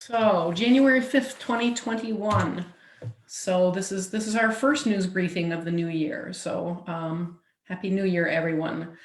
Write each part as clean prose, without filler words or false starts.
So January 5th, 2021. So this is our first news briefing of the new year. So Happy New Year, everyone.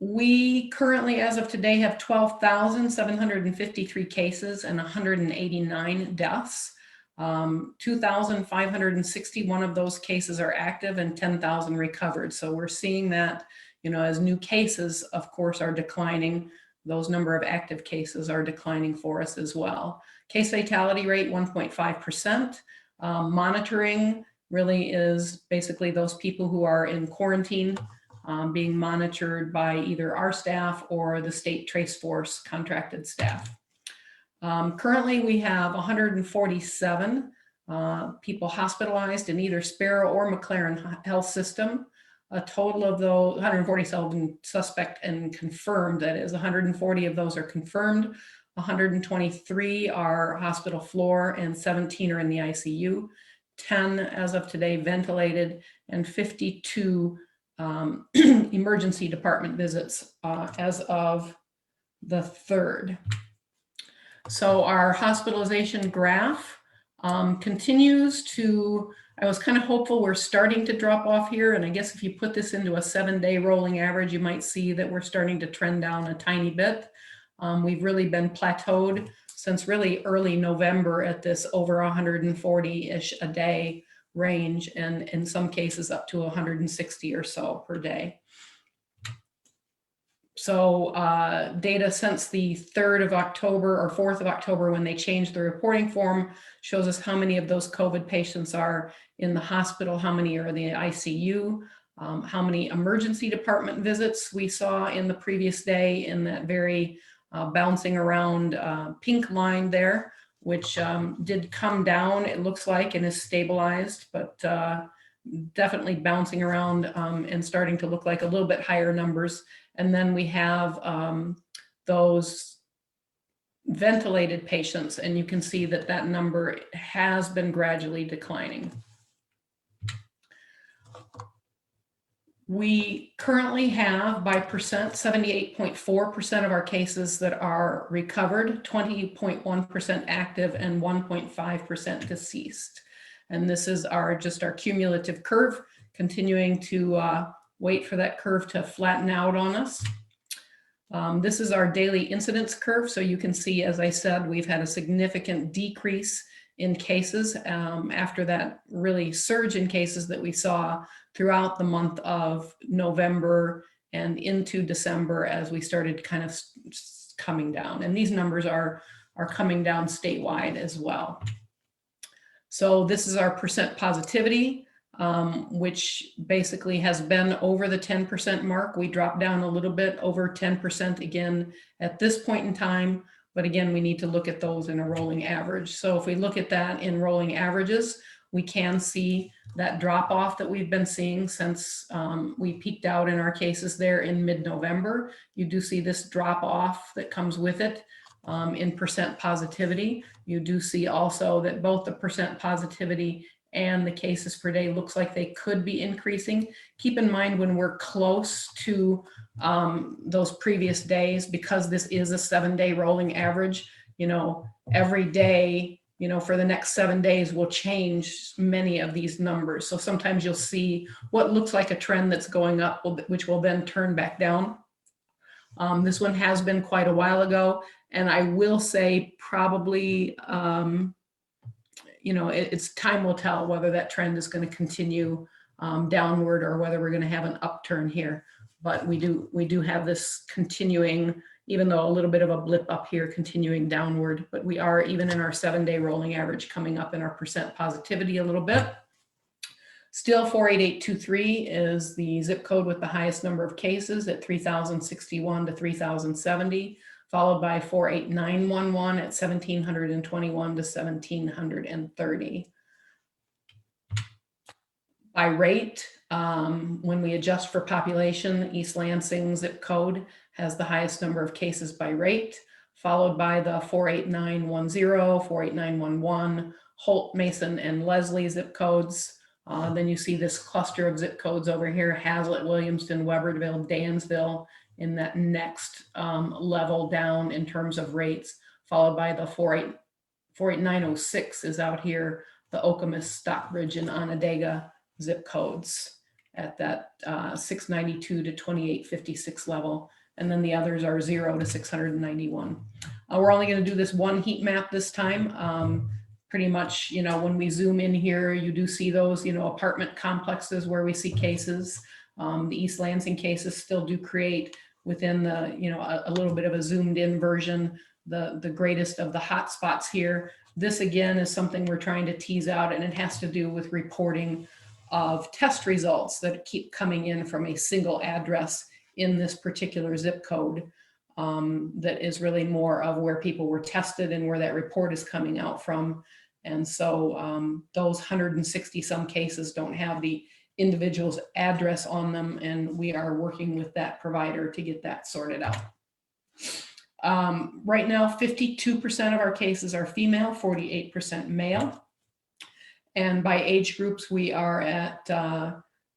We currently, as of today, have 12,753 cases and 189 deaths. 2,561 of those cases are active and 10,000 recovered. So we're seeing that, as new cases, of course, are declining, those number of active cases are declining for us as well. Case fatality rate, 1.5%. Monitoring really is basically those people who are in quarantine being monitored by either our staff or the state trace force contracted staff. Currently, we have 147 people hospitalized in either Sparrow or McLaren Health System. A total of those 147 suspect and confirmed, that is 140 of those are confirmed, 123 are hospital floor, and 17 are in the ICU, 10 as of today ventilated, and 52 emergency department visits as of the 3rd. So our hospitalization graph continues to, I was kind of hopeful we're starting to drop off here. And I guess if you put this into a 7-day rolling average, you might see that we're starting to trend down a tiny bit. We've really been plateaued since really early November at this over 140-ish a day range, and in some cases up to 160 or so per day. So data since the 3rd of October or 4th of October, when they changed the reporting form, shows us how many of those COVID patients are in the hospital, how many are in the ICU, how many emergency department visits we saw in the previous day in that very bouncing around pink line there, which did come down, it looks like, and is stabilized, but definitely bouncing around and starting to look like a little bit higher numbers. And then we have those ventilated patients, and you can see that that number has been gradually declining. We currently have, by percent, 78.4% of our cases that are recovered, 20.1% active, and 1.5% deceased. And this is just our cumulative curve, continuing to wait for that curve to flatten out on us. This is our daily incidence curve. So you can see, as I said, we've had a significant decrease in cases after that really surge in cases that we saw throughout the month of November and into December as we started kind of coming down. And these numbers are coming down statewide as well. So this is our percent positivity, which basically has been over the 10% mark. We dropped down a little bit over 10% again at this point in time. But again, we need to look at those in a rolling average. So if we look at that in rolling averages, we can see that drop off that we've been seeing since we peaked out in our cases there in mid-November. You do see this drop off that comes with it in percent positivity. You do see also that both the percent positivity and the cases per day looks like they could be increasing. Keep in mind, when we're close to those previous days, because this is a 7-day rolling average, every day, for the next 7 days will change many of these numbers. So sometimes you'll see what looks like a trend that's going up, which will then turn back down. This one has been quite a while ago, and I will say probably, it's time will tell whether that trend is going to continue downward or whether we're going to have an upturn here. But we do have this continuing, even though a little bit of a blip up here, continuing downward. But we are, even in our 7-day rolling average, coming up in our percent positivity a little bit. Still 48823 is the zip code with the highest number of cases at 3,061 to 3,070. Followed by 48911 at 1,721 to 1,730. By rate, when we adjust for population, East Lansing zip code has the highest number of cases by rate, followed by the 48910, 48911, Holt, Mason, and Leslie zip codes. Then you see this cluster of zip codes over here: Hazlitt, Williamston, Weberville, Dansville, in that next level down in terms of rates, followed by the 48906 is out here, the Okemos, Stockbridge, and Onondaga zip codes at that 692 to 2856 level. And then the others are 0 to 691. We're only going to do this one heat map this time. Pretty much, you know, when we zoom in here, you do see those, you know, apartment complexes where we see cases. The East Lansing cases still do create within the, you know, a little bit of a zoomed in version, the greatest of the hot spots here. This again is something we're trying to tease out, and it has to do with reporting of test results that keep coming in from a single address in this particular zip code. That is really more of where people were tested and where that report is coming out from. And so those 160 some cases don't have the individual's address on them, and we are working with that provider to get that sorted out. Right now, 52% of our cases are female, 48% male. And by age groups, we are at,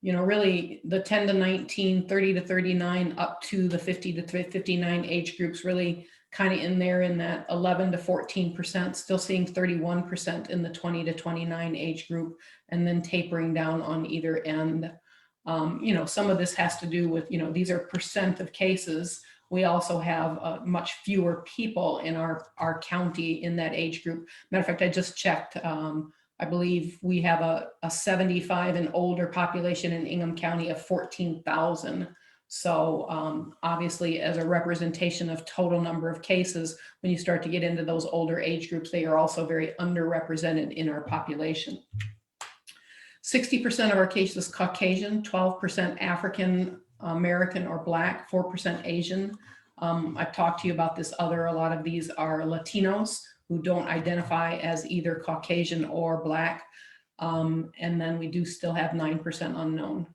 you know, really the 10 to 19, 30 to 39, up to the 50 to 59 age groups, really kind of in there in that 11 to 14%, still seeing 31% in the 20 to 29 age group, and then tapering down on either end. You know, some of this has to do with, you know, these are percent of cases. We also have much fewer people in our county in that age group. Matter of fact, I just checked. I believe we have a 75 and older population in Ingham County of 14,000. So obviously, as a representation of total number of cases, when you start to get into those older age groups, they are also very underrepresented in our population. 60% of our cases Caucasian, 12% African American or Black, 4% Asian. I've talked to you about this other, a lot of these are Latinos who don't identify as either Caucasian or Black. And then we do still have 9% unknown.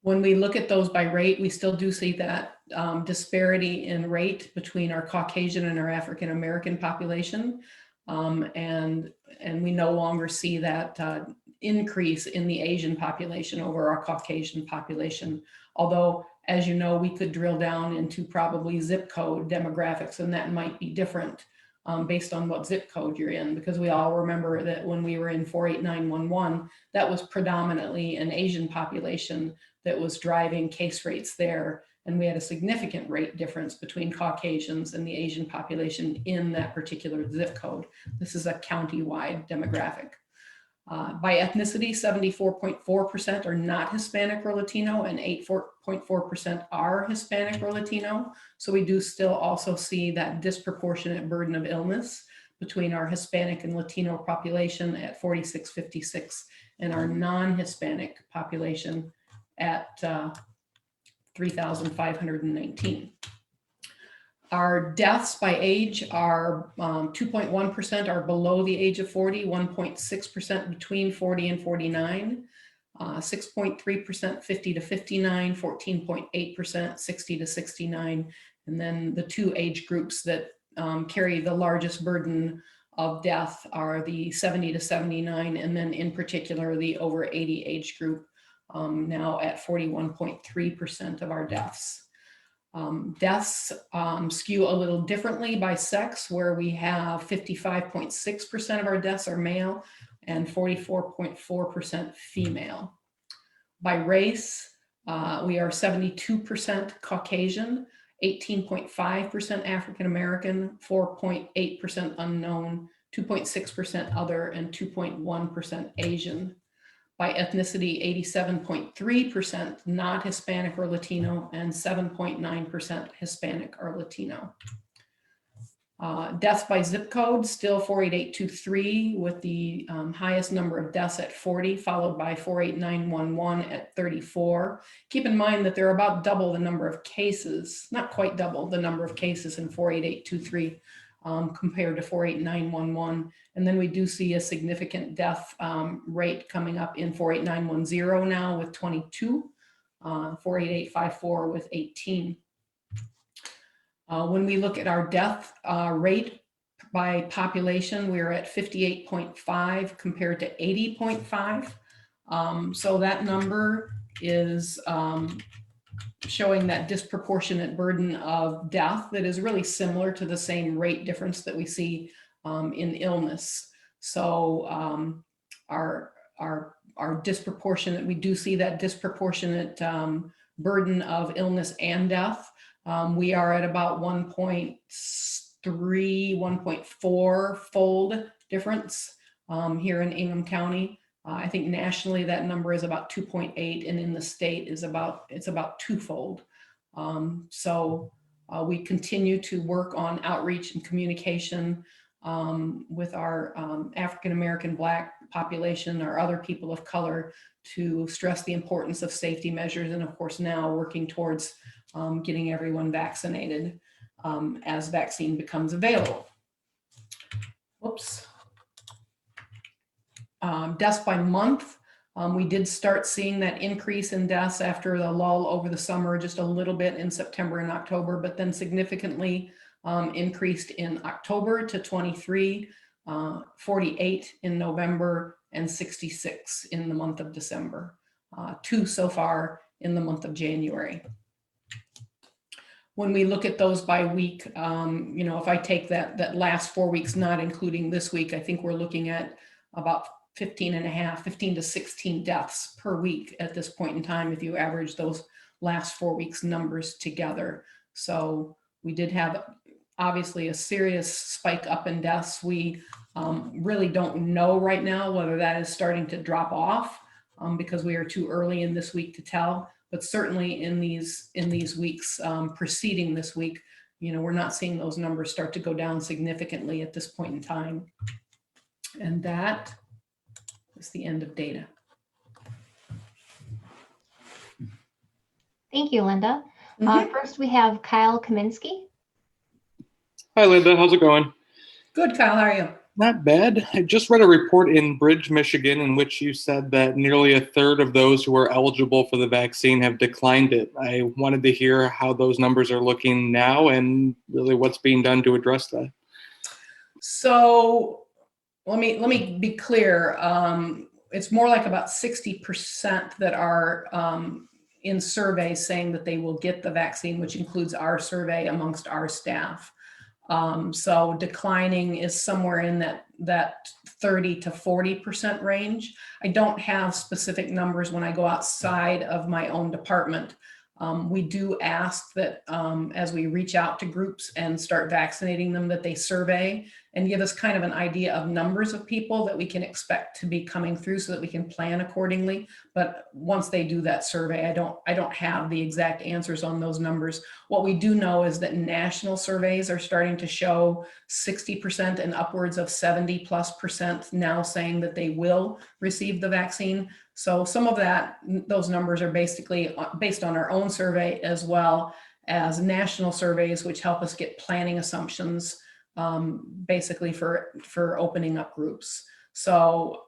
When we look at those by rate, we still do see that disparity in rate between our Caucasian and our African American population. And we no longer see that increase in the Asian population over our Caucasian population. Although, as you know, we could drill down into probably zip code demographics, and that might be different based on what zip code you're in, because we all remember that when we were in 48911, that was predominantly an Asian population that was driving case rates there. And we had a significant rate difference between Caucasians and the Asian population in that particular zip code. This is a county-wide demographic. By ethnicity, 74.4% are not Hispanic or Latino, and 8.4% are Hispanic or Latino. So we do still also see that disproportionate burden of illness between our Hispanic and Latino population at 4656 and our non-Hispanic population at 3,519. Our deaths by age are 2.1% are below the age of 40, 1.6% between 40 and 49, 6.3% 50 to 59, 14.8% 60 to 69, and then the two age groups that carry the largest burden of death are the 70 to 79, and then in particular the over 80 age group, now at 41.3% of our deaths. Deaths skew a little differently by sex, where we have 55.6% of our deaths are male and 44.4% female. By race, we are 72% Caucasian, 18.5% African American, 4.8% unknown, 2.6% other, and 2.1% Asian. By ethnicity, 87.3% not Hispanic or Latino, and 7.9% Hispanic or Latino. Deaths by zip code, still 48823 with the highest number of deaths at 40, followed by 48911 at 34. Keep in mind that there are about double the number of cases, not quite double the number of cases in 48823 compared to 48911. And then we do see a significant death rate coming up in 48910 now with 22, 48854 with 18. When we look at our death rate by population, we're at 58.5 compared to 80.5. So that number is showing that disproportionate burden of death that is really similar to the same rate difference that we see in illness. So our disproportionate, we do see that disproportionate burden of illness and death. We are at about 1.3, 1.4 fold difference here in Ingham County. I think nationally that number is about 2.8, and in the state is it's about twofold. So we continue to work on outreach and communication with our African American Black population or other people of color to stress the importance of safety measures, and of course now working towards getting everyone vaccinated as vaccine becomes available. Whoops. Deaths by month, we did start seeing that increase in deaths after the lull over the summer, just a little bit in September and October, but then significantly increased in October to 23, 48 in November, and 66 in the month of December. 2 so far in the month of January. When we look at those by week, you know, if I take that last 4 weeks, not including this week, I think we're looking at about 15 to 16 deaths per week at this point in time, if you average those last 4 weeks numbers together. So we did have obviously a serious spike up in deaths. We really don't know right now whether that is starting to drop off because we are too early in this week to tell, but certainly in these weeks preceding this week, you know, we're not seeing those numbers start to go down significantly at this point in time. And that is the end of data. Thank you, Linda. First, we have Kyle Kaminsky. Hi, Linda. How's it going? Good, Kyle. How are you? Not bad. I just read a report in Bridge, Michigan, in which you said that nearly a third of those who are eligible for the vaccine have declined it. I wanted to hear how those numbers are looking now and really what's being done to address that. So let me be clear. It's more like about 60% that are in surveys saying that they will get the vaccine, which includes our survey amongst our staff. So declining is somewhere in that 30 to 40% range. I don't have specific numbers when I go outside of my own department. We do ask that as we reach out to groups and start vaccinating them, that they survey and give us kind of an idea of numbers of people that we can expect to be coming through so that we can plan accordingly. But once they do that survey, I don't have the exact answers on those numbers. What we do know is that national surveys are starting to show 60% and upwards of 70+% now saying that they will receive the vaccine. So some of those numbers are basically based on our own survey as well as national surveys, which help us get planning assumptions basically for opening up groups. So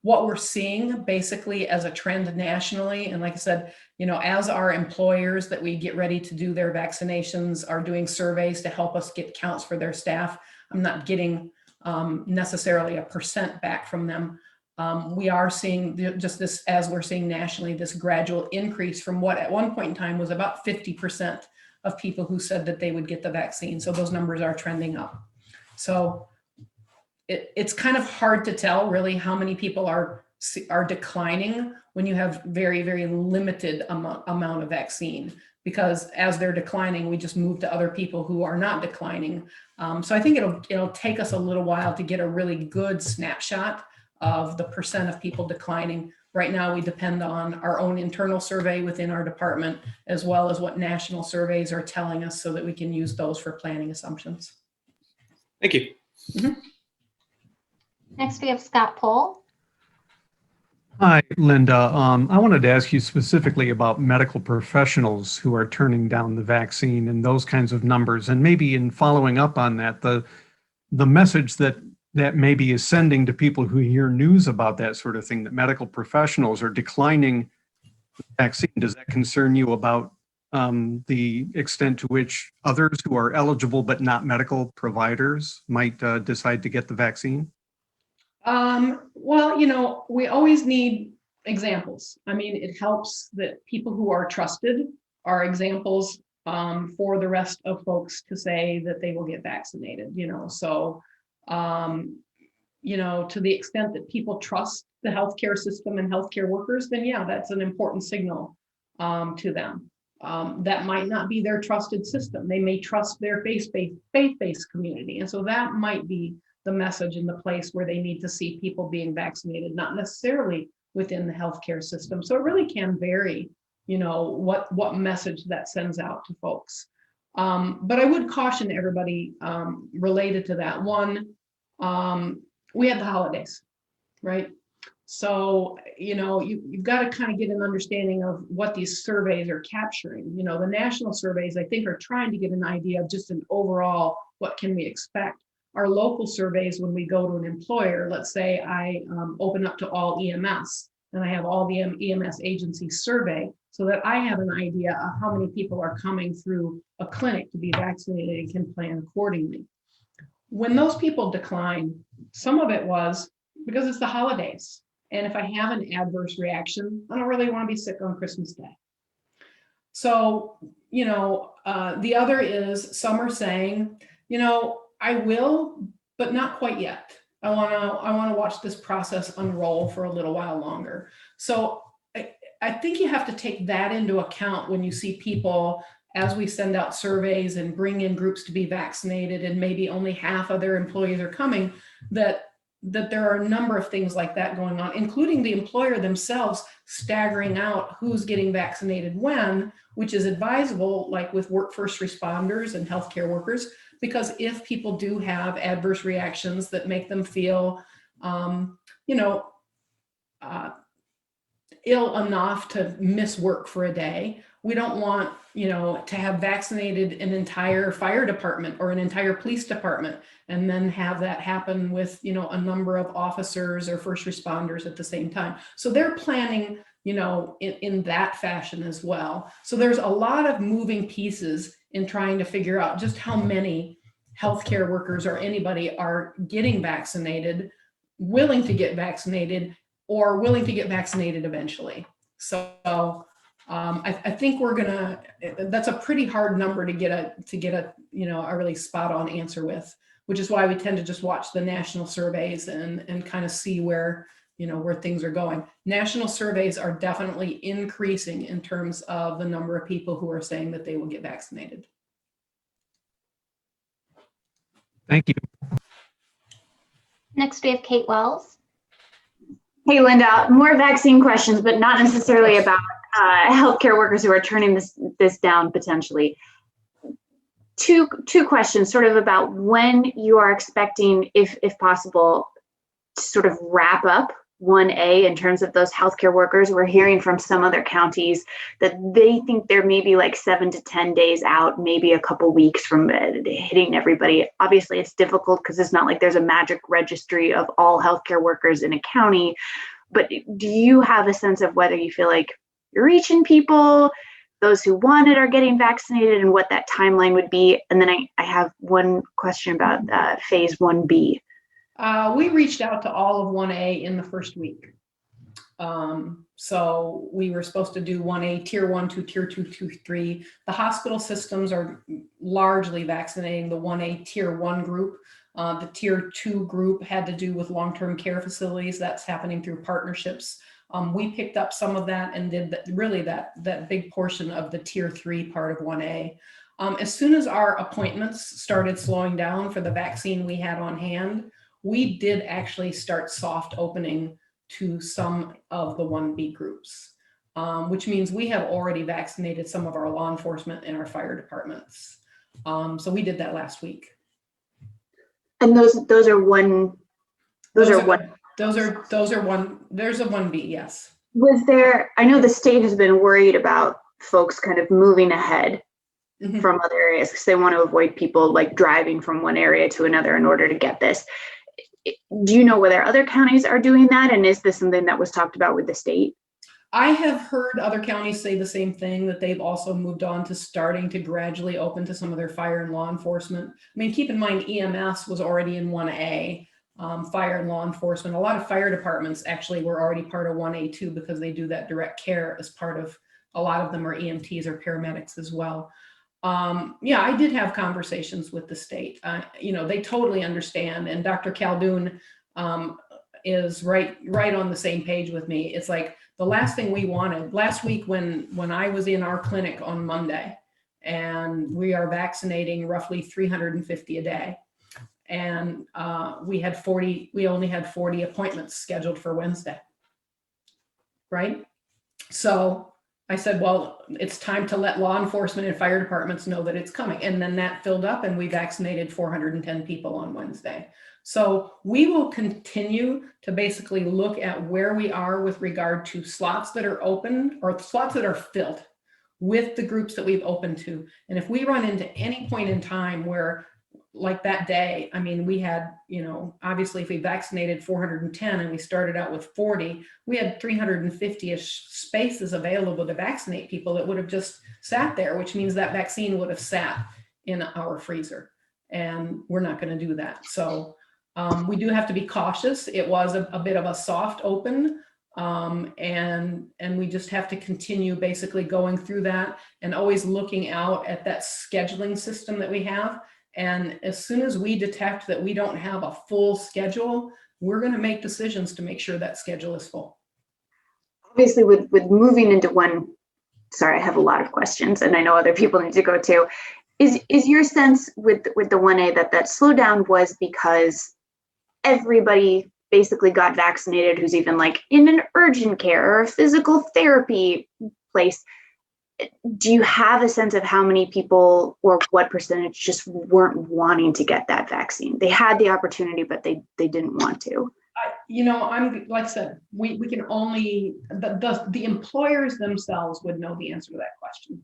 what we're seeing basically as a trend nationally, and like I said, you know, as our employers that we get ready to do their vaccinations are doing surveys to help us get counts for their staff, I'm not getting necessarily a percent back from them. We are seeing just this, as we're seeing nationally, this gradual increase from what at one point in time was about 50% of people who said that they would get the vaccine. So those numbers are trending up. So it's kind of hard to tell really how many people are declining when you have very, very limited amount of vaccine, because as they're declining, we just move to other people who are not declining. So I think it'll take us a little while to get a really good snapshot of the percent of people declining. Right now, we depend on our own internal survey within our department, as well as what national surveys are telling us so that we can use those for planning assumptions. Thank you. Mm-hmm. Next, we have Scott Pohl. Hi, Linda. I wanted to ask you specifically about medical professionals who are turning down the vaccine and those kinds of numbers. And maybe in following up on that, the message that maybe is sending to people who hear news about that sort of thing, that medical professionals are declining the vaccine. Does that concern you about the extent to which others who are eligible but not medical providers might decide to get the vaccine? Well, you know, we always need examples. I mean, it helps that people who are trusted are examples for the rest of folks to say that they will get vaccinated, so to the extent that people trust the healthcare system and healthcare workers, then yeah, that's an important signal to them. That might not be their trusted system. They may trust their faith-based community. And so that might be the message in the place where they need to see people being vaccinated, not necessarily within the healthcare system. So it really can vary, what message that sends out to folks. But I would caution everybody related to that. One, we had the holidays, right? So, you've got to kind of get an understanding of what these surveys are capturing. The national surveys, I think, are trying to get an idea of just an overall, what can we expect? Our local surveys, when we go to an employer, let's say I open up to all EMS and I have all the EMS agencies survey so that I have an idea of how many people are coming through a clinic to be vaccinated and can plan accordingly. When those people decline, some of it was because it's the holidays. And if I have an adverse reaction, I don't really want to be sick on Christmas Day. So, the other is some are saying, I will, but not quite yet. I want to watch this process unroll for a little while longer. So I think you have to take that into account when you see people, as we send out surveys and bring in groups to be vaccinated and maybe only half of their employees are coming, that there are a number of things like that going on, including the employer themselves staggering out who's getting vaccinated when, which is advisable, like with first responders and healthcare workers, because if people do have adverse reactions that make them feel, ill enough to miss work for a day, we don't want, to have vaccinated an entire fire department or an entire police department and then have that happen with, a number of officers or first responders at the same time. So they're planning, in that fashion as well. So there's a lot of moving pieces in trying to figure out just how many healthcare workers or anybody are getting vaccinated, willing to get vaccinated, or willing to get vaccinated eventually. So I think that's a pretty hard number to get a really spot on answer with, which is why we tend to just watch the national surveys and kind of see where things are going. National surveys are definitely increasing in terms of the number of people who are saying that they will get vaccinated. Thank you. Next, we have Kate Wells. Hey, Linda, more vaccine questions, but not necessarily about healthcare workers who are turning this down potentially. Two questions sort of about when you are expecting, if possible, to sort of wrap up 1A in terms of those healthcare workers. We're hearing from some other counties that they think they're maybe like 7 to 10 days out, maybe a couple weeks from hitting everybody. Obviously, it's difficult because it's not like there's a magic registry of all healthcare workers in a county. But do you have a sense of whether you feel like you're reaching people, those who want it are getting vaccinated, and what that timeline would be? And then I have one question about phase 1B. We reached out to all of 1A in the first week. So we were supposed to do 1A, tier 1 to tier 2 to 3. The hospital systems are largely vaccinating the 1A tier 1 group. The tier 2 group had to do with long-term care facilities. That's happening through partnerships. We picked up some of that and did that big portion of the tier 3 part of 1A. As soon as our appointments started slowing down for the vaccine we had on hand, we did actually start soft opening to some of the 1B groups, which means we have already vaccinated some of our law enforcement and our fire departments. So we did that last week. And those are one. There's a 1B, yes. Was there, I know the state has been worried about folks kind of moving ahead from other areas because they want to avoid people like driving from one area to another in order to get this. Do you know whether other counties are doing that? And is this something that was talked about with the state? I have heard other counties say the same thing, that they've also moved on to starting to gradually open to some of their fire and law enforcement. I mean, keep in mind, EMS was already in 1A, fire and law enforcement. A lot of fire departments actually were already part of 1A too, because they do that direct care as part of a lot of them are EMTs or paramedics as well. Yeah, I did have conversations with the state. They totally understand. And Dr. Caldoun is right on the same page with me. It's like the last thing we wanted last week when I was in our clinic on Monday, and we are vaccinating roughly 350 a day. And we only had 40 appointments scheduled for Wednesday. Right? So I said, well, it's time to let law enforcement and fire departments know that it's coming. And then that filled up and we vaccinated 410 people on Wednesday. So we will continue to basically look at where we are with regard to slots that are open or slots that are filled with the groups that we've opened to. And if we run into any point in time where, like that day, I mean, we had, obviously if we vaccinated 410 and we started out with 40, we had 350-ish spaces available to vaccinate people that would have just sat there, which means that vaccine would have sat in our freezer. And we're not going to do that. So we do have to be cautious. It was a bit of a soft open. And we just have to continue basically going through that and always looking out at that scheduling system that we have. And as soon as we detect that we don't have a full schedule, we're going to make decisions to make sure that schedule is full. Obviously, with moving into one, sorry, I have a lot of questions, and I know other people need to go too. Is your sense with the 1A that slowdown was because everybody basically got vaccinated who's even like in an urgent care or a physical therapy place? Do you have a sense of how many people or what percentage just weren't wanting to get that vaccine? They had the opportunity, but they didn't want to. I'm like I said, we can only, the employers themselves would know the answer to that question.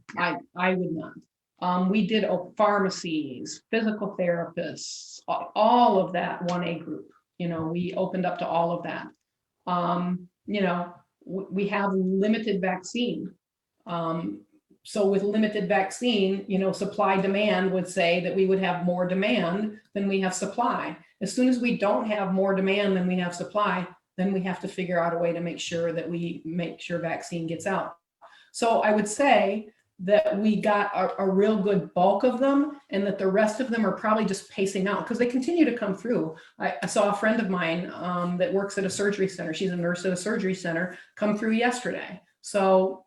I would not. We did pharmacies, physical therapists, all of that 1A group. We opened up to all of that. We have limited vaccine. So with limited vaccine, supply demand would say that we would have more demand than we have supply. As soon as we don't have more demand than we have supply, then we have to figure out a way to make sure that we make sure vaccine gets out. So I would say that we got a real good bulk of them and that the rest of them are probably just pacing out because they continue to come through. I saw a friend of mine that works at a surgery center. She's a nurse at a surgery center, come through yesterday. So,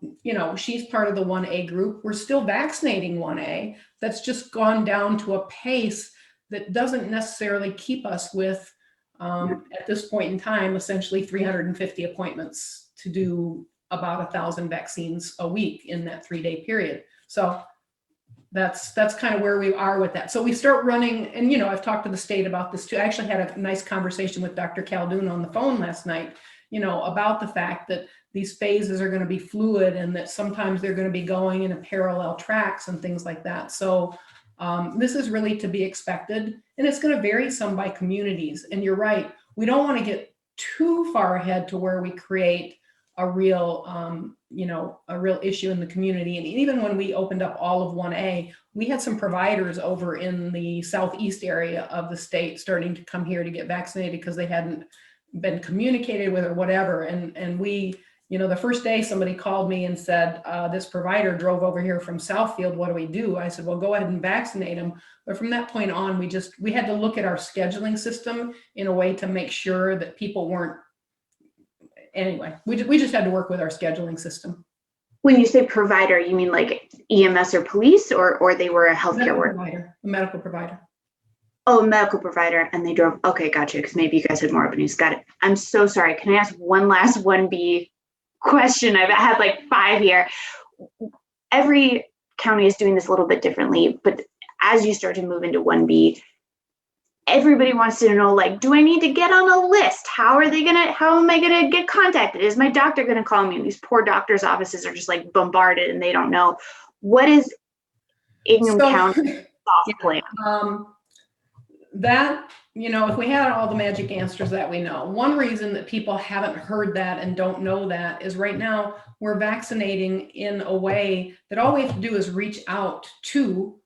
she's part of the 1A group. We're still vaccinating 1A. That's just gone down to a pace that doesn't necessarily keep us with, at this point in time, essentially 350 appointments to do about 1,000 vaccines a week in that 3-day period. So that's kind of where we are with that. So we start running, and I've talked to the state about this too. I actually had a nice conversation with Dr. Caldoun on the phone last night, about the fact that these phases are going to be fluid and that sometimes they're going to be going in a parallel tracks and things like that. So this is really to be expected, and it's going to vary some by communities. And you're right, we don't want to get too far ahead to where we create a real, a real issue in the community. And even when we opened up all of 1A, we had some providers over in the southeast area of the state starting to come here to get vaccinated because they hadn't been communicated with or whatever. And we, the first day somebody called me and said, this provider drove over here from Southfield. What do we do? I said, well, go ahead and vaccinate them. But from that point on, we had to look at our scheduling system in a way to make sure that people weren't. Anyway, we just had to work with our scheduling system. When you say provider, you mean like EMS or police, or they were a healthcare worker? A medical provider. Oh, a medical provider, and they drove. Okay, gotcha. Because maybe you guys had more openings. Got it. I'm so sorry. Can I ask one last 1B question? I've had like 5 here. Every county is doing this a little bit differently, but as you start to move into 1B, everybody wants to know, like, do I need to get on a list? How am I gonna get contacted? Is my doctor gonna call me? And these poor doctors' offices are just like bombarded and they don't know. What is Ingham County soft plan? That, if we had all the magic answers that we know, one reason that people haven't heard that and don't know that is right now we're vaccinating in a way that all we have to do is reach out to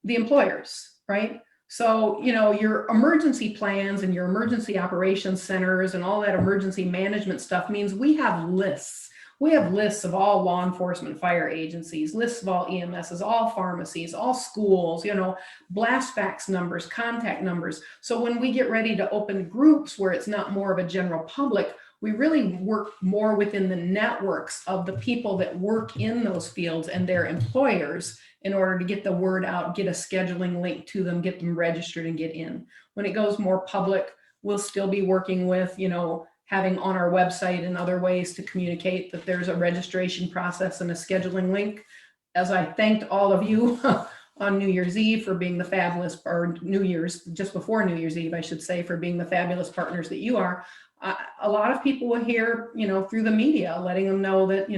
the employers, right? So, your emergency plans and your emergency operations centers and all that emergency management stuff means we have lists. We have lists of all law enforcement, fire agencies, lists of all EMSs, all pharmacies, all schools, blast fax numbers, contact numbers. So when we get ready to open groups where it's not more of a general public, we really work more within the networks of the people that work in those fields and their employers in order to get the word out, get a scheduling link to them, get them registered and get in. When it goes more public, we'll still be working with, having on our website and other ways to communicate that there's a registration process and a scheduling link. As I thanked all of you on New Year's Eve for being the fabulous, or New Year's, just before New Year's Eve, I should say, for being the fabulous partners that you are. A lot of people will hear, through the media, letting them know that,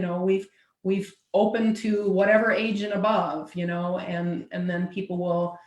we've opened to whatever age and above, and then people will,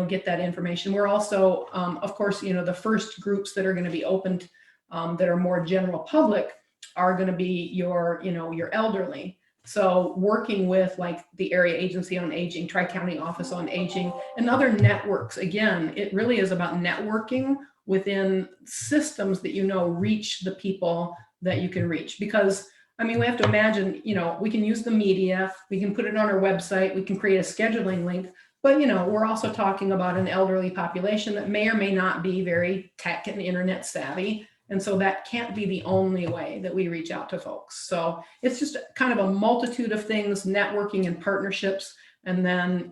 get that information. We're also, of course, the first groups that are going to be opened that are more general public are going to be your elderly. So working with like the Area Agency on Aging, Tri-County Office on Aging, and other networks, again, it really is about networking within systems that reach the people that you can reach. Because we have to imagine, we can use the media, we can put it on our website, we can create a scheduling link, but we're also talking about an elderly population that may or may not be very tech and internet savvy. And so that can't be the only way that we reach out to folks. So it's just kind of a multitude of things, networking and partnerships, and then,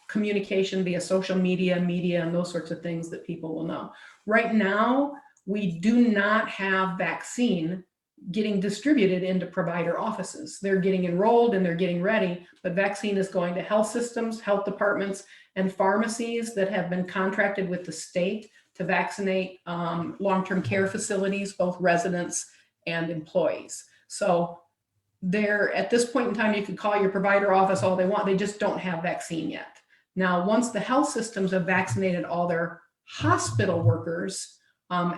communication via social media, and those sorts of things that people will know. Right now, we do not have vaccine getting distributed into provider offices. They're getting enrolled and they're getting ready, but vaccine is going to health systems, health departments, and pharmacies that have been contracted with the state to vaccinate long-term care facilities, both residents and employees. So at this point in time, you could call your provider office all they want, they just don't have vaccine yet. Now, once the health systems have vaccinated all their hospital workers,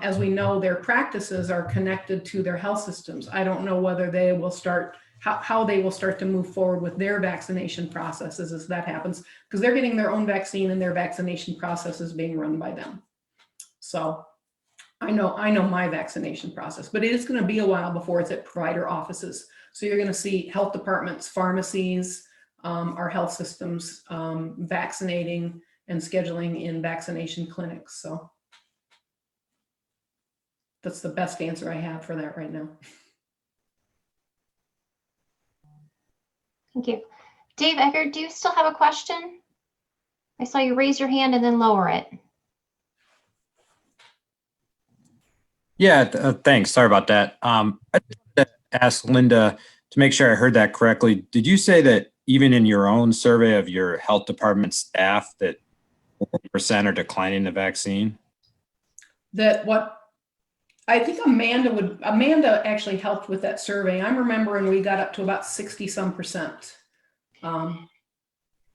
as we know, their practices are connected to their health systems. I don't know whether they will start, how they will start to move forward with their vaccination processes as that happens, because they're getting their own vaccine and their vaccination process is being run by them. So I know my vaccination process, but it is going to be a while before it's at provider offices. So you're going to see health departments, pharmacies, our health systems vaccinating and scheduling in vaccination clinics. So that's the best answer I have for that right now. Thank you. Dave Eggert, do you still have a question? I saw you raise your hand and then lower it. Yeah, thanks. Sorry about that. I just wanted to ask Linda to make sure I heard that correctly. Did you say that even in your own survey of your health department staff that 40% are declining the vaccine? I think Amanda actually helped with that survey. I'm remembering we got up to about 60-some%.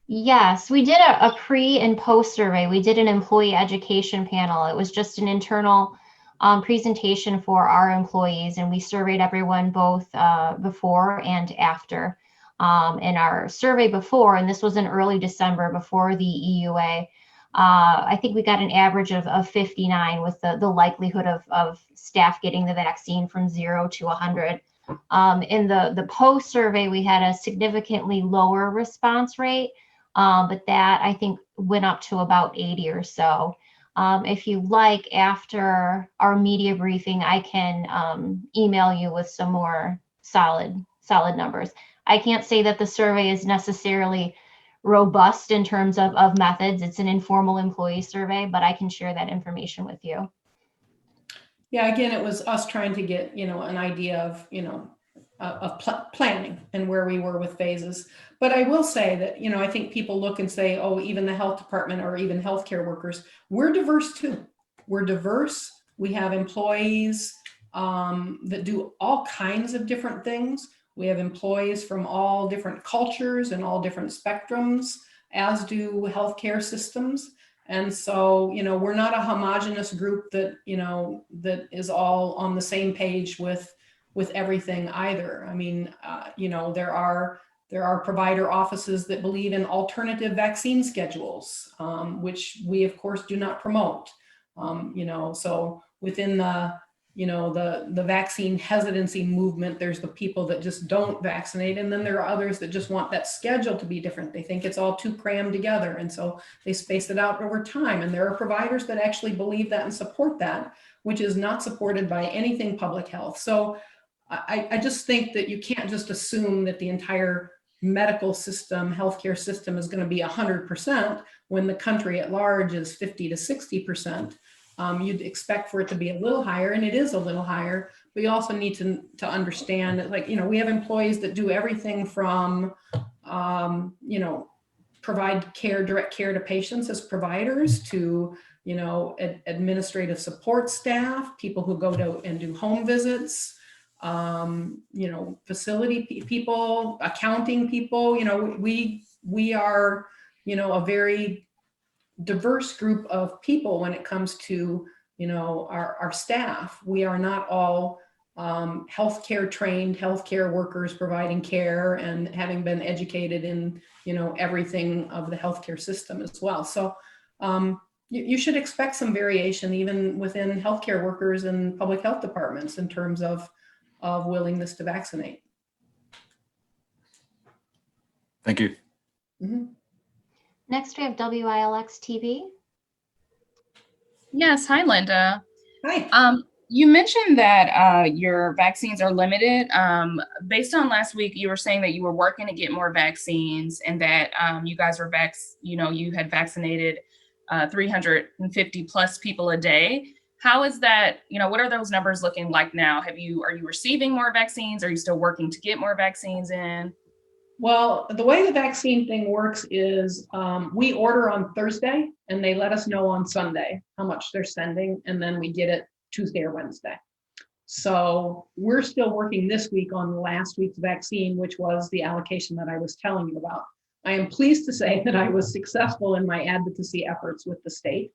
Yes, we did a pre and post survey. We did an employee education panel. It was just an internal presentation for our employees, and we surveyed everyone both before and after. In our survey before, and this was in early December before the EUA, I think we got an average of 59 with the likelihood of staff getting the vaccine from 0 to 100. In the post survey, we had a significantly lower response rate, but that I think went up to about 80 or so. If you like, after our media briefing, I can email you with some more solid numbers. I can't say that the survey is necessarily robust in terms of methods. It's an informal employee survey, but I can share that information with you. Yeah, again, it was us trying to get, an idea of, planning and where we were with phases. But I will say that, I think people look and say, oh, even the health department or even healthcare workers, we're diverse too. We're diverse. We have employees that do all kinds of different things. We have employees from all different cultures and all different spectrums, as do healthcare systems. And so, we're not a homogenous group that, that is all on the same page with everything either. I mean, there are provider offices that believe in alternative vaccine schedules, which we of course do not promote. So within the the vaccine hesitancy movement. There's the people that just don't vaccinate. And then there are others that just want that schedule to be different. They think it's all too crammed together. And so they space it out over time. And there are providers that actually believe that and support that, which is not supported by anything public health. So I just think that you can't just assume that the entire medical system, healthcare system is going to be 100% when the country at large is 50 to 60%. You'd expect for it to be a little higher, and it is a little higher, but you also need to understand that, like, we have employees that do everything from, provide care, direct care to patients as providers, to, administrative support staff, people who go to and do home visits, facility people, accounting people. We are, a very diverse group of people when it comes to, our staff. We are not all healthcare trained healthcare workers providing care and having been educated in, everything of the healthcare system as well. So you should expect some variation even within healthcare workers and public health departments in terms of willingness to vaccinate. Thank you. Mm-hmm. Next, we have WILX TV. Yes, hi, Linda. Hi. You mentioned that your vaccines are limited. Based on last week, you were saying that you were working to get more vaccines, and that you guys were you had vaccinated 350 plus people a day. How is that? What are those numbers looking like now? Are you receiving more vaccines? Are you still working to get more vaccines in? Well, the way the vaccine thing works is we order on Thursday and they let us know on Sunday how much they're sending, and then we get it Tuesday or Wednesday. So we're still working this week on last week's vaccine, which was the allocation that I was telling you about. I am pleased to say that I was successful in my advocacy efforts with the state.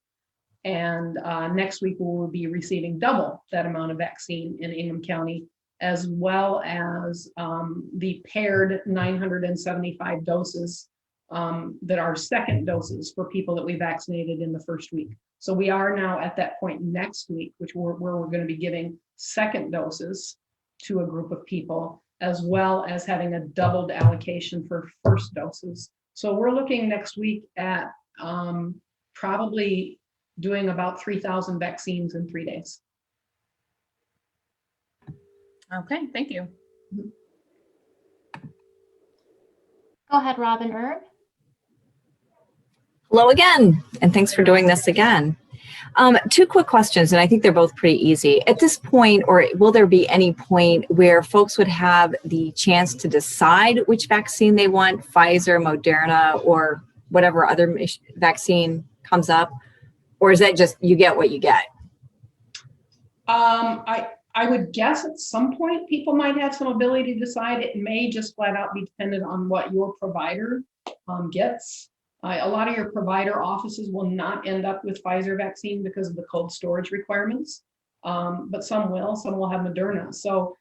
And next week we will be receiving double that amount of vaccine in Ingham County, as well as the paired 975 doses that are second doses for people that we vaccinated in the first week. So we are now at that point next week, where we're going to be giving second doses to a group of people, as well as having a doubled allocation for first doses. So we're looking next week at probably doing about 3,000 vaccines in 3 days. Okay, thank you. Go ahead, Robin Erb. Hello again, and thanks for doing this again. Two quick questions, and I think they're both pretty easy. At this point, or will there be any point where folks would have the chance to decide which vaccine they want, Pfizer, Moderna, or whatever other vaccine comes up? Or is that just you get what you get? I would guess at some point people might have some ability to decide. It may just flat out be dependent on what your provider gets. A lot of your provider offices will not end up with Pfizer vaccine because of the cold storage requirements, but some will have Moderna. So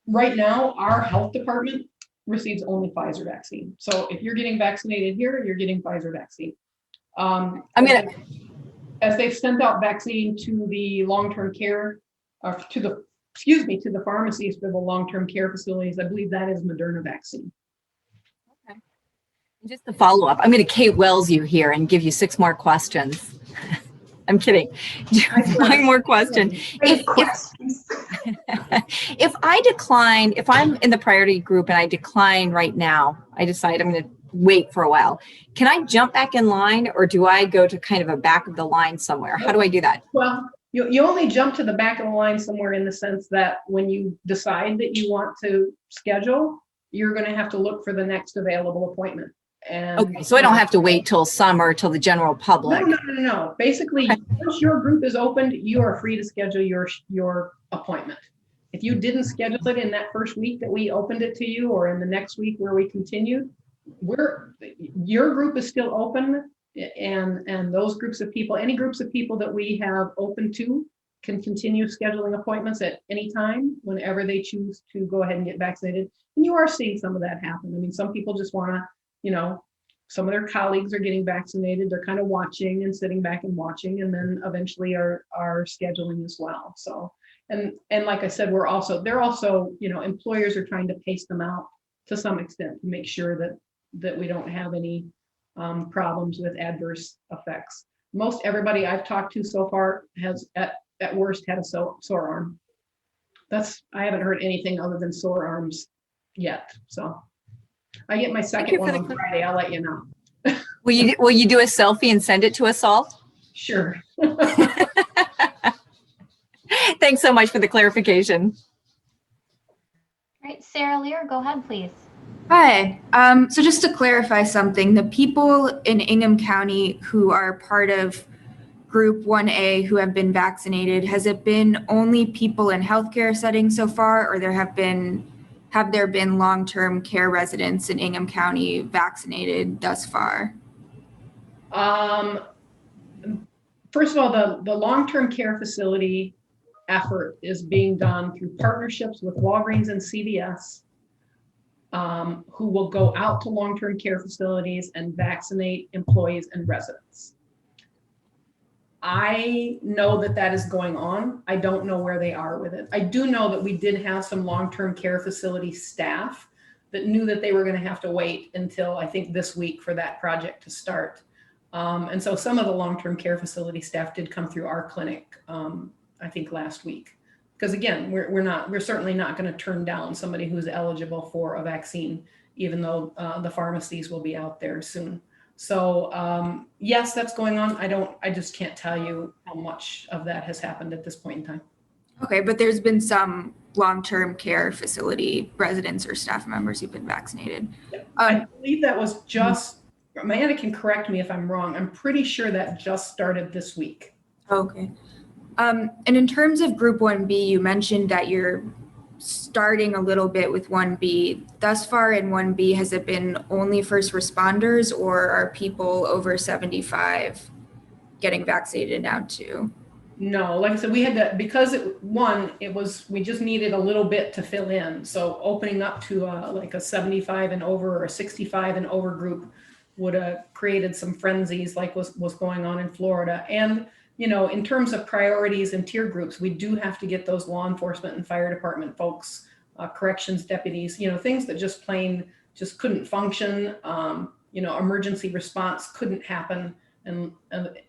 right now, our health department receives only Pfizer vaccine. So if you're getting vaccinated here, you're getting Pfizer vaccine. As they've sent out vaccine to the long-term care, to the pharmacies for the long-term care facilities, I believe that is Moderna vaccine. Okay. Just to follow up, I'm going to Kate Wells you here and give you 6 more questions. I'm kidding. One more question. If I decline, if I'm in the priority group and I decline right now, I decide I'm going to wait for a while. Can I jump back in line, or do I go to kind of a back of the line somewhere? How do I do that? Well, you only jump to the back of the line somewhere in the sense that when you decide that you want to schedule, you're going to have to look for the next available appointment. And okay, so I don't have to wait till summer, till the general public. No. Basically, once your group is opened, you are free to schedule your appointment. If you didn't schedule it in that first week that we opened it to you, or in the next week where we continued, your group is still open, and those groups of people, any groups of people that we have open to, can continue scheduling appointments at any time whenever they choose to go ahead and get vaccinated. And you are seeing some of that happen. I mean, some people just want to, some of their colleagues are getting vaccinated. They're kind of watching and sitting back and watching, and then eventually are scheduling as well. So, and like I said, they're also, employers are trying to pace them out to some extent to make sure that we don't have any problems with adverse effects. Most everybody I've talked to so far has at worst had a sore arm. I haven't heard anything other than sore arms yet. So I get my second one on Friday. I'll let you know. Will you do a selfie and send it to us all? Sure. Thanks so much for the clarification. All right, Sarah Lear, go ahead, please. Hi. So just to clarify something, the people in Ingham County who are part of Group 1A who have been vaccinated, has it been only people in healthcare settings so far, or have there been long-term care residents in Ingham County vaccinated thus far? First of all, the long-term care facility effort is being done through partnerships with Walgreens and CVS, who will go out to long-term care facilities and vaccinate employees and residents. I know that is going on. I don't know where they are with it. I do know that we did have some long-term care facility staff that knew that they were going to have to wait until, I think, this week for that project to start. And so some of the long-term care facility staff did come through our clinic, I think last week. Because again, we're certainly not going to turn down somebody who's eligible for a vaccine, even though the pharmacies will be out there soon. So yes, that's going on. I just can't tell you how much of that has happened at this point in time. Okay, but there's been some long-term care facility residents or staff members who've been vaccinated. I believe that was just, Amanda can correct me if I'm wrong. I'm pretty sure that just started this week. Okay. And in terms of Group 1B, you mentioned that you're starting a little bit with 1B. Thus far in 1B, has it been only first responders, or are people over 75 getting vaccinated now too? No, like I said, we had to, because we just needed a little bit to fill in. So opening up to like a 75 and over or a 65 and over group would have created some frenzies like was going on in Florida. And in terms of priorities and tier groups, we do have to get those law enforcement and fire department folks, corrections deputies, things that just couldn't function. Emergency response couldn't happen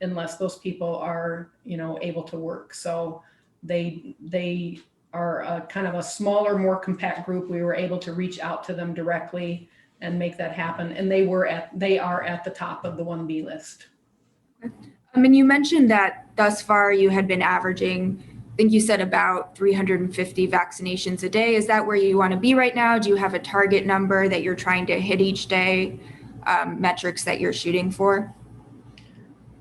unless those people are, able to work. So they are a kind of a smaller, more compact group. We were able to reach out to them directly and make that happen. And they are at the top of the 1B list. And you mentioned that thus far you had been averaging, I think you said about 350 vaccinations a day. Is that where you want to be right now? Do you have a target number that you're trying to hit each day, metrics that you're shooting for?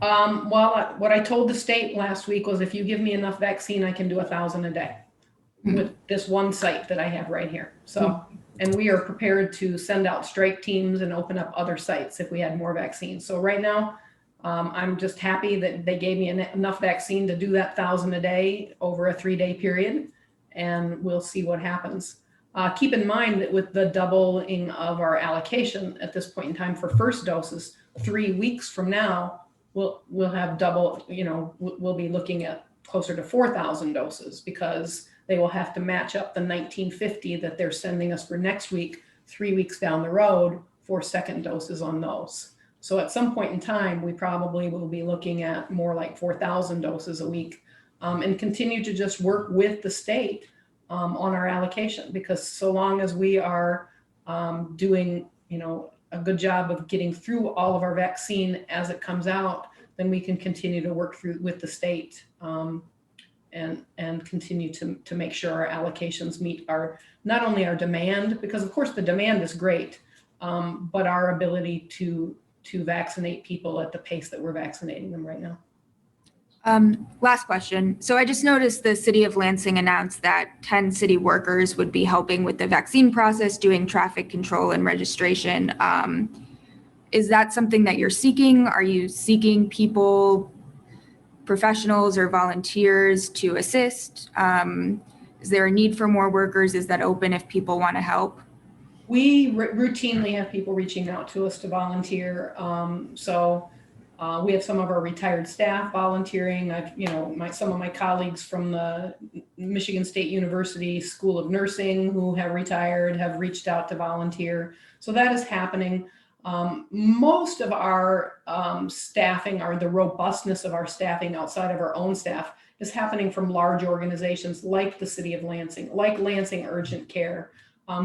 Well, what I told the state last week was, if you give me enough vaccine, I can do 1,000 a day with this one site that I have right here. So, and we are prepared to send out strike teams and open up other sites if we had more vaccines. So right now, I'm just happy that they gave me enough vaccine to do that 1,000 a day over a 3-day period, and we'll see what happens. Keep in mind that with the doubling of our allocation at this point in time for first doses, 3 weeks from now, we'll have double, we'll be looking at closer to 4,000 doses, because they will have to match up the 1,950 that they're sending us for next week, 3 weeks down the road, for second doses on those. So at some point in time, we probably will be looking at more like 4,000 doses a week, and continue to just work with the state on our allocation, because so long as we are doing, a good job of getting through all of our vaccine as it comes out, then we can continue to work through with the state and continue to make sure our allocations meet not only our demand, because of course the demand is great, but our ability to vaccinate people at the pace that we're vaccinating them right now. Last question. So I just noticed the city of Lansing announced that 10 city workers would be helping with the vaccine process, doing traffic control and registration. Is that something that you're seeking? Are you seeking people, professionals or volunteers to assist? Is there a need for more workers? Is that open if people want to help? We routinely have people reaching out to us to volunteer. We have some of our retired staff volunteering. Some of my colleagues from the Michigan State University School of Nursing who have retired have reached out to volunteer. So that is happening. Most of our staffing, or the robustness of our staffing outside of our own staff, is happening from large organizations like the City of Lansing, like Lansing Urgent Care,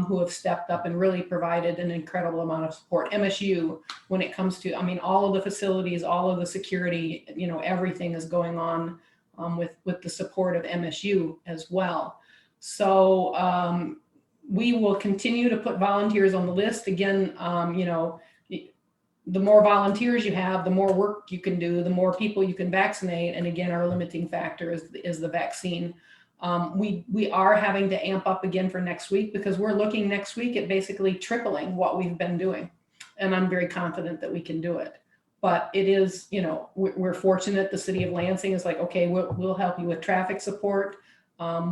who have stepped up and really provided an incredible amount of support. MSU, when it comes to, all of the facilities, all of the security, everything is going on with the support of MSU as well. So we will continue to put volunteers on the list. Again, the more volunteers you have, the more work you can do, the more people you can vaccinate. And again, our limiting factor is the vaccine. We are having to amp up again for next week, because we're looking next week at basically tripling what we've been doing. And I'm very confident that we can do it. But it is, we're fortunate. The City of Lansing is like, okay, we'll help you with traffic support.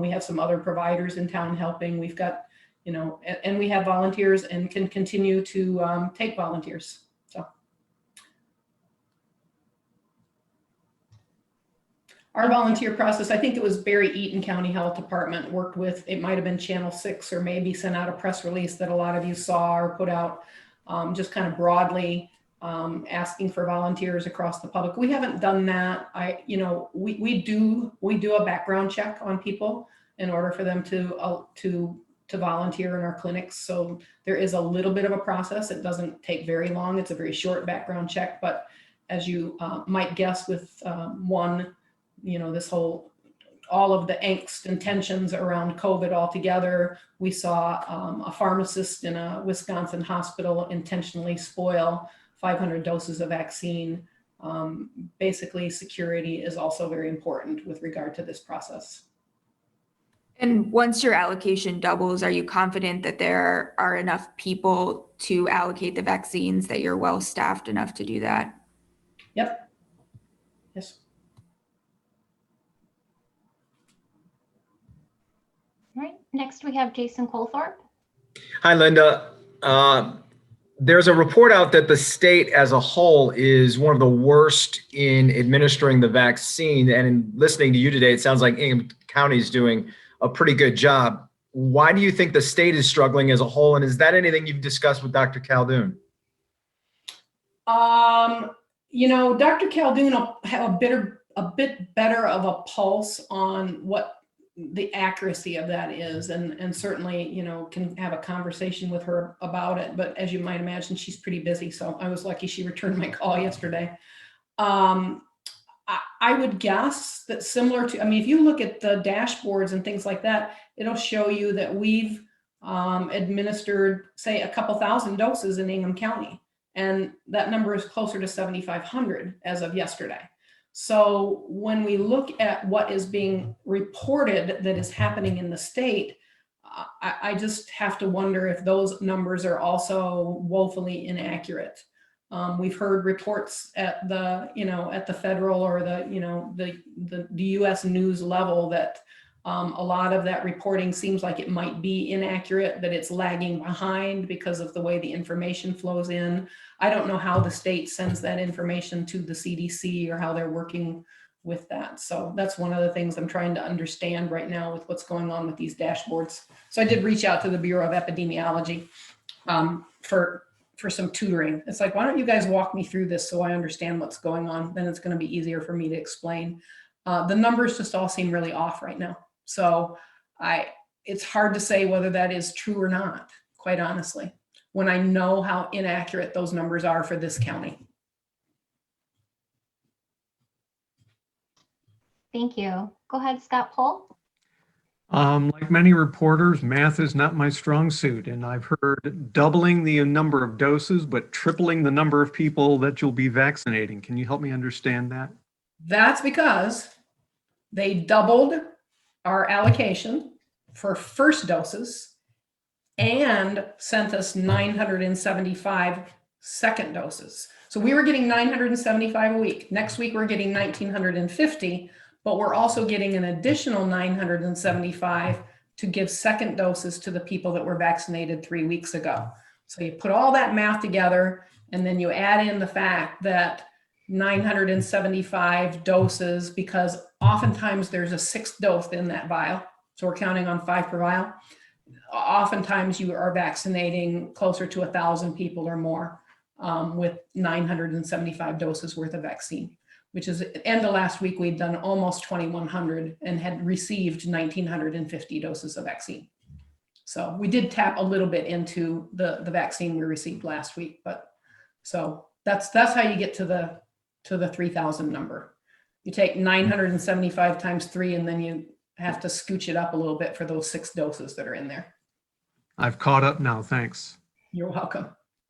We have some other providers in town helping. We've got, and we have volunteers and can continue to take volunteers. So our volunteer process, I think it was Ingham County Health Department worked with, it might've been Channel 6, or maybe sent out a press release that a lot of you saw or put out, just kind of broadly asking for volunteers across the public. We haven't done that. We do a background check on people in order for them to volunteer in our clinics. So there is a little bit of a process. It doesn't take very long. It's a very short background check, but as you might guess with this whole, all of the angst and tensions around COVID altogether, we saw a pharmacist in a Wisconsin hospital intentionally spoil 500 doses of vaccine. Basically, security is also very important with regard to this process. And once your allocation doubles, are you confident that there are enough people to allocate the vaccines, that you're well staffed enough to do that? Yep. Yes. All right, next we have Jason Colthorpe. Hi, Linda. There's a report out that the state as a whole is one of the worst in administering the vaccine. And in listening to you today, it sounds like Ingham County is doing a pretty good job. Why do you think the state is struggling as a whole? And is that anything you've discussed with Dr. Caldoun? Dr. Caldoun will have a bit better of a pulse on what the accuracy of that is, and certainly, can have a conversation with her about it. But as you might imagine, she's pretty busy. So I was lucky she returned my call yesterday. I would guess that similar to, if you look at the dashboards and things like that, it'll show you that we've administered, say, a couple thousand doses in Ingham County. And that number is closer to 7,500 as of yesterday. So when we look at what is being reported that is happening in the state, I just have to wonder if those numbers are also woefully inaccurate. We've heard reports at the federal or the U.S. news level that a lot of that reporting seems like it might be inaccurate, that it's lagging behind because of the way the information flows in. I don't know how the state sends that information to the CDC or how they're working with that. So that's one of the things I'm trying to understand right now with what's going on with these dashboards. So I did reach out to the Bureau of Epidemiology for some tutoring. It's like, why don't you guys walk me through this so I understand what's going on? Then it's going to be easier for me to explain. The numbers just all seem really off right now. So it's hard to say whether that is true or not, quite honestly, when I know how inaccurate those numbers are for this county. Thank you. Go ahead, Scott Pohl. Like many reporters, math is not my strong suit, and I've heard doubling the number of doses, but tripling the number of people that you'll be vaccinating. Can you help me understand that? That's because they doubled our allocation for first doses and sent us 975 second doses. So we were getting 975 a week. Next week, we're getting 1,950, but we're also getting an additional 975 to give second doses to the people that were vaccinated 3 weeks ago. So you put all that math together, and then you add in the fact that 975 doses, because oftentimes there's a 6th dose in that vial. So we're counting on 5 per vial. Oftentimes you are vaccinating closer to 1,000 people or more with 975 doses worth of vaccine, which is at the end of last week, we'd done almost 2,100 and had received 1,950 doses of vaccine. So we did tap a little bit into the vaccine we received last week, but so that's how you get to the 3,000 number. You take 975 times 3, and then you have to scooch it up a little bit for those 6 doses that are in there. I've caught up now. Thanks. You're welcome.